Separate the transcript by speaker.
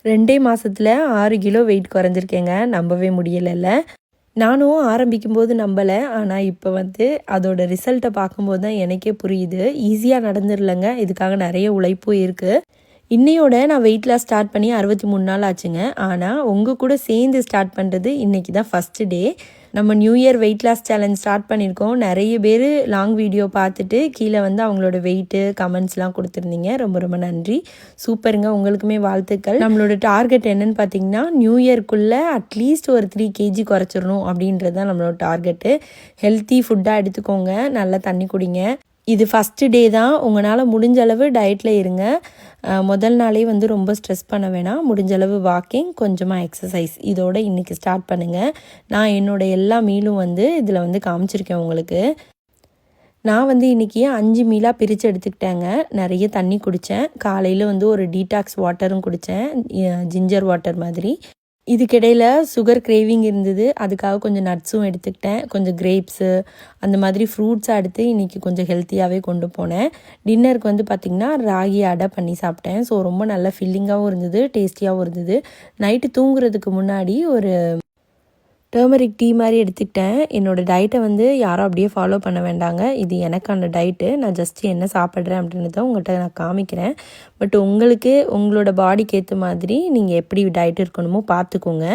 Speaker 1: 2 மாசத்துல 6 kilo weight குறைஞ்சிருக்கேங்க. நம்பவே முடியலல்ல. நானும் ஆரம்பிக்கும்போது நம்பல. ஆனா இப்ப அதோட ரிசல்ட்ட பார்க்கும்போது தான் எனக்கே புரியுது. ஈஸியா நடந்துரலங்க. இதுக்காக நெறைய உழைப்பும் இருக்கு. இன்னையோட நான் வெயிட் லாஸ் ஸ்டார்ட் பண்ணி 63 நாள் ஆச்சுங்க. ஆனா உங்க கூட சேர்ந்து ஸ்டார்ட் பண்றது இன்னைக்கு தான் ஃபர்ஸ்ட் டே. நம்ம new year weight loss challenge start பண்ணியிருக்கோம். நெறைய பேர் லாங் வீடியோ பார்த்துட்டு கீழே அவங்களோட வெயிட்டு கமெண்ட்ஸ்லாம் கொடுத்துருந்தீங்க. ரொம்ப ரொம்ப நன்றி. சூப்பருங்க. உங்களுக்குமே வாழ்த்துக்கள். நம்மளோட டார்கெட் என்னன்னு பார்த்தீங்கன்னா, நியூ இயர்க்குள்ளே அட்லீஸ்ட் ஒரு 3 கேஜி குறைச்சிடணும் அப்படின்றது தான் நம்மளோட டார்கெட்டு. ஹெல்த்தி ஃபுட்டாக எடுத்துக்கோங்க. நல்லா தண்ணி குடிங்க. இது ஃபஸ்ட்டு டே தான். உங்களால் முடிஞ்ச அளவு டயட்டில் இருங்க. முதல் நாளே ரொம்ப ஸ்ட்ரெஸ் பண்ண வேணாம். முடிஞ்ச அளவு வாக்கிங், கொஞ்சமாக எக்ஸசைஸ் இதோட இன்றைக்கி ஸ்டார்ட் பண்ணுங்கள். நான் என்னோடய எல்லா மீலும் இதில் காமிச்சிருக்கேன் உங்களுக்கு. நான் இன்றைக்கி 5 மீலாக பிரித்து எடுத்துக்கிட்டேங்க. நிறைய தண்ணி குடித்தேன். காலையில் ஒரு டீடாக்ஸ் வாட்டரும் குடித்தேன், ஜிஞ்சர் வாட்டர் மாதிரி. இதுக்கிடையில் சுகர் கிரேவிங் இருந்தது. அதுக்காக கொஞ்சம் நட்ஸும் எடுத்துக்கிட்டேன். கொஞ்சம் கிரேப்ஸு அந்த மாதிரி ஃப்ரூட்ஸாக எடுத்து இன்றைக்கி கொஞ்சம் ஹெல்த்தியாகவே கொண்டு போனேன். டின்னருக்கு பார்த்திங்கன்னா ராகி அடை பண்ணி சாப்பிட்டேன். ஸோ ரொம்ப நல்லா ஃபில்லிங்காகவும் இருந்தது, டேஸ்டியாகவும் இருந்தது. நைட்டு தூங்குறதுக்கு முன்னாடி ஒரு டர்மரிக் டீ மாதிரி எடுத்துக்கிட்டேன். என்னோடய டயட்டை யாரும் அப்படியே ஃபாலோ பண்ண வேண்டாங்க. இது எனக்கான டயட்டு. நான் ஜஸ்ட்டு என்ன சாப்பிட்றேன் அப்படின்றத உங்கள்கிட்ட நான் காமிக்கிறேன். பட் உங்களுக்கு உங்களோட பாடிக்கு ஏற்ற மாதிரி நீங்கள் எப்படி டயட் இருக்கணுமோ பார்த்துக்கோங்க.